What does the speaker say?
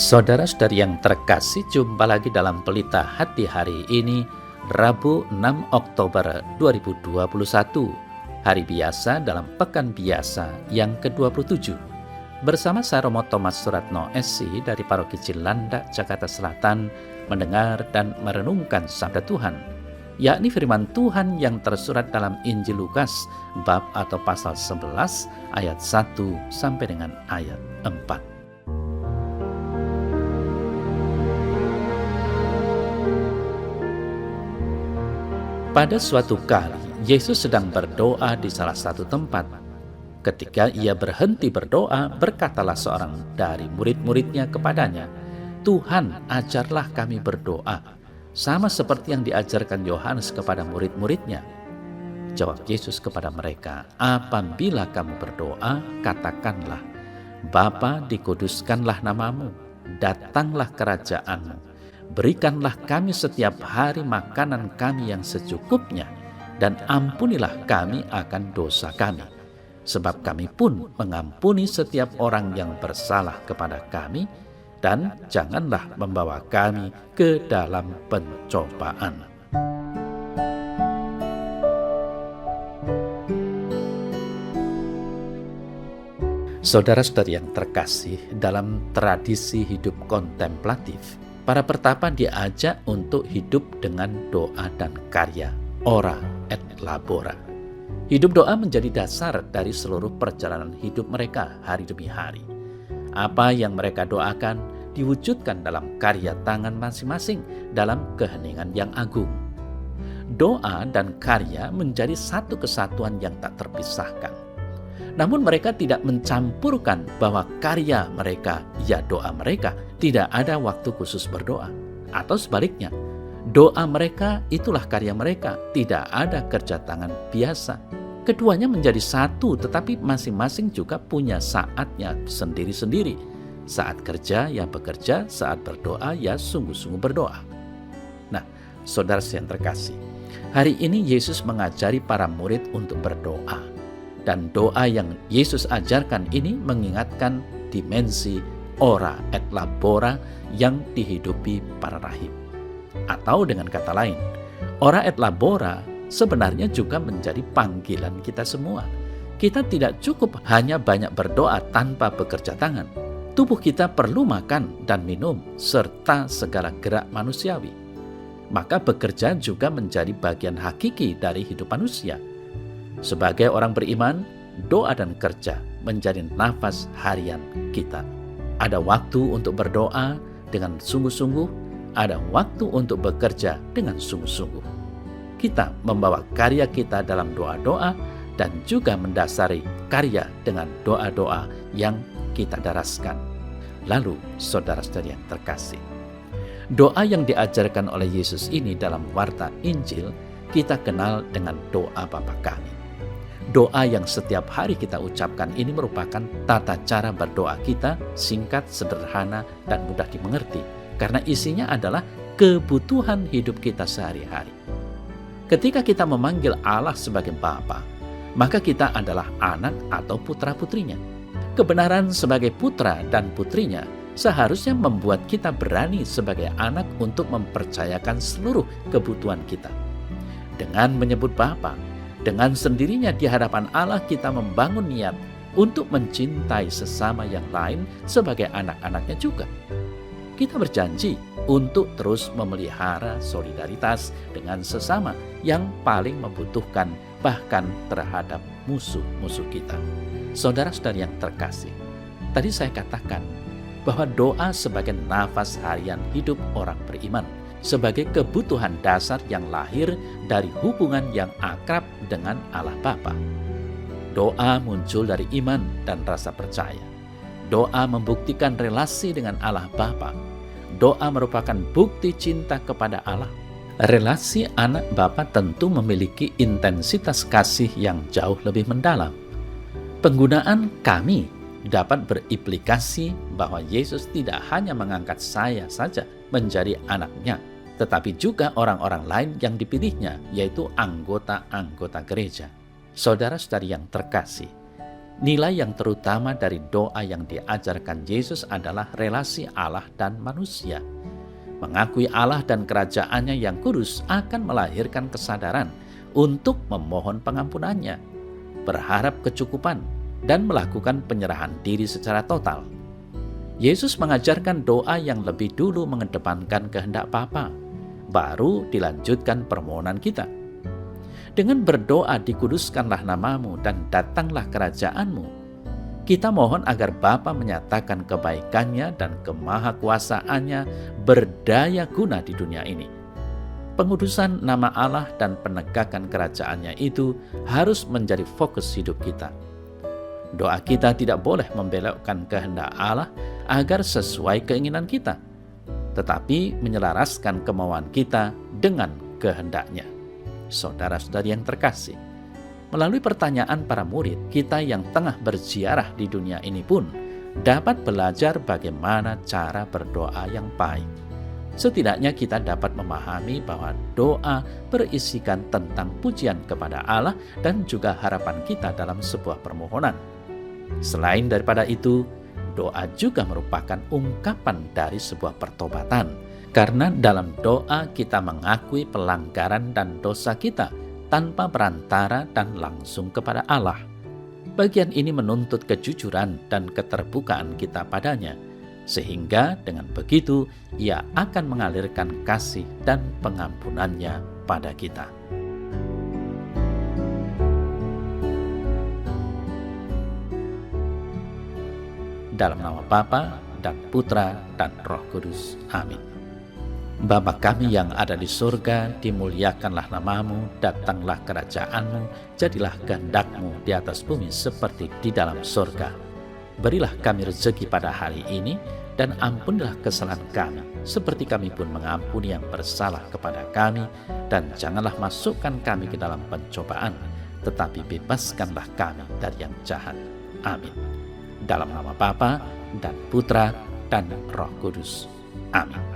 Saudara-saudari yang terkasih, jumpa lagi dalam Pelita Hati hari ini, Rabu 6 Oktober 2021, hari biasa dalam Pekan Biasa yang ke-27. Bersama saya Romo Thomas Suratno SC dari Paroki Cilanda, Jakarta Selatan, mendengar dan merenungkan Sabda Tuhan, yakni firman Tuhan yang tersurat dalam Injil Lukas, bab atau pasal 11, ayat 1 sampai dengan ayat 4. Pada suatu kali, Yesus sedang berdoa di salah satu tempat. Ketika ia berhenti berdoa, berkatalah seorang dari murid-muridnya kepadanya, "Tuhan, ajarlah kami berdoa, sama seperti yang diajarkan Yohanes kepada murid-muridnya." Jawab Yesus kepada mereka, "Apabila kamu berdoa, katakanlah, Bapa, dikuduskanlah namamu, datanglah kerajaanmu. Berikanlah kami setiap hari makanan kami yang secukupnya, dan ampunilah kami akan dosa kami, sebab kami pun mengampuni setiap orang yang bersalah kepada kami, dan janganlah membawa kami ke dalam pencobaan." Saudara-saudari yang terkasih, dalam tradisi hidup kontemplatif, para pertapa diajak untuk hidup dengan doa dan karya, ora et labora. Hidup doa menjadi dasar dari seluruh perjalanan hidup mereka hari demi hari. Apa yang mereka doakan diwujudkan dalam karya tangan masing-masing dalam keheningan yang agung. Doa dan karya menjadi satu kesatuan yang tak terpisahkan. Namun mereka tidak mencampurkan bahwa karya mereka, ya doa mereka, tidak ada waktu khusus berdoa. Atau sebaliknya, doa mereka itulah karya mereka, tidak ada kerja tangan biasa. Keduanya menjadi satu, tetapi masing-masing juga punya saatnya sendiri-sendiri. Saat kerja ya bekerja, saat berdoa ya sungguh-sungguh berdoa. Nah, saudara yang terkasih, hari ini Yesus mengajari para murid untuk berdoa. Dan doa yang Yesus ajarkan ini mengingatkan dimensi ora et labora yang dihidupi para rahib. Atau dengan kata lain, ora et labora sebenarnya juga menjadi panggilan kita semua. Kita tidak cukup hanya banyak berdoa tanpa bekerja tangan. Tubuh kita perlu makan dan minum serta segala gerak manusiawi. Maka bekerja juga menjadi bagian hakiki dari hidup manusia. Sebagai orang beriman, doa dan kerja menjadi nafas harian kita. Ada waktu untuk berdoa dengan sungguh-sungguh, ada waktu untuk bekerja dengan sungguh-sungguh. Kita membawa karya kita dalam doa-doa dan juga mendasari karya dengan doa-doa yang kita daraskan. Lalu, saudara-saudari yang terkasih, doa yang diajarkan oleh Yesus ini dalam warta Injil kita kenal dengan doa Bapa Kami. Doa yang setiap hari kita ucapkan ini merupakan tata cara berdoa kita, singkat, sederhana, dan mudah dimengerti. Karena isinya adalah kebutuhan hidup kita sehari-hari. Ketika kita memanggil Allah sebagai Bapa, maka kita adalah anak atau putra-putrinya. Kebenaran sebagai putra dan putrinya seharusnya membuat kita berani sebagai anak untuk mempercayakan seluruh kebutuhan kita. Dengan menyebut Bapa, dengan sendirinya di hadapan Allah kita membangun niat untuk mencintai sesama yang lain sebagai anak-anaknya juga. Kita berjanji untuk terus memelihara solidaritas dengan sesama yang paling membutuhkan, bahkan terhadap musuh-musuh kita. Saudara-saudari yang terkasih, tadi saya katakan bahwa doa sebagai nafas harian hidup orang beriman, sebagai kebutuhan dasar yang lahir dari hubungan yang akrab dengan Allah Bapa. Doa muncul dari iman dan rasa percaya. Doa membuktikan relasi dengan Allah Bapa. Doa merupakan bukti cinta kepada Allah. Relasi anak Bapa tentu memiliki intensitas kasih yang jauh lebih mendalam. Penggunaan kami dapat berimplikasi bahwa Yesus tidak hanya mengangkat saya saja menjadi anaknya, tetapi juga orang-orang lain yang dipilihnya, yaitu anggota-anggota gereja. Saudara-saudari yang terkasih, Nilai yang terutama dari doa yang diajarkan Yesus adalah relasi Allah dan manusia. Mengakui Allah dan kerajaannya yang kudus akan melahirkan kesadaran untuk memohon pengampunannya, berharap kecukupan, dan melakukan penyerahan diri secara total. Yesus mengajarkan doa yang lebih dulu mengedepankan kehendak Bapa, baru dilanjutkan permohonan kita. Dengan berdoa dikuduskanlah namamu dan datanglah kerajaanmu, kita mohon agar Bapa menyatakan kebaikannya dan kemahakuasaannya berdaya guna di dunia ini. Pengudusan nama Allah dan penegakan kerajaannya itu harus menjadi fokus hidup kita. Doa kita tidak boleh membelokkan kehendak Allah agar sesuai keinginan kita, tetapi menyelaraskan kemauan kita dengan kehendaknya. Saudara-saudari yang terkasih, melalui pertanyaan para murid, kita yang tengah berziarah di dunia ini pun dapat belajar bagaimana cara berdoa yang baik. Setidaknya kita dapat memahami bahwa doa berisikan tentang pujian kepada Allah dan juga harapan kita dalam sebuah permohonan. Selain daripada itu, doa juga merupakan ungkapan dari sebuah pertobatan, karena dalam doa kita mengakui pelanggaran dan dosa kita tanpa perantara dan langsung kepada Allah. Bagian ini menuntut kejujuran dan keterbukaan kita padanya, sehingga dengan begitu Ia akan mengalirkan kasih dan pengampunannya pada kita. Dalam nama Bapa dan Putra dan Roh Kudus. Amin. Bapa kami yang ada di surga, dimuliakanlah namamu, datanglah kerajaanmu, jadilah kehendak-Mu di atas bumi seperti di dalam surga. Berilah kami rezeki pada hari ini, dan ampunilah kesalahan kami, seperti kami pun mengampuni yang bersalah kepada kami, dan janganlah masukkan kami ke dalam pencobaan, tetapi bebaskanlah kami dari yang jahat. Amin. Dalam nama Bapa dan Putra dan Roh Kudus. Amin.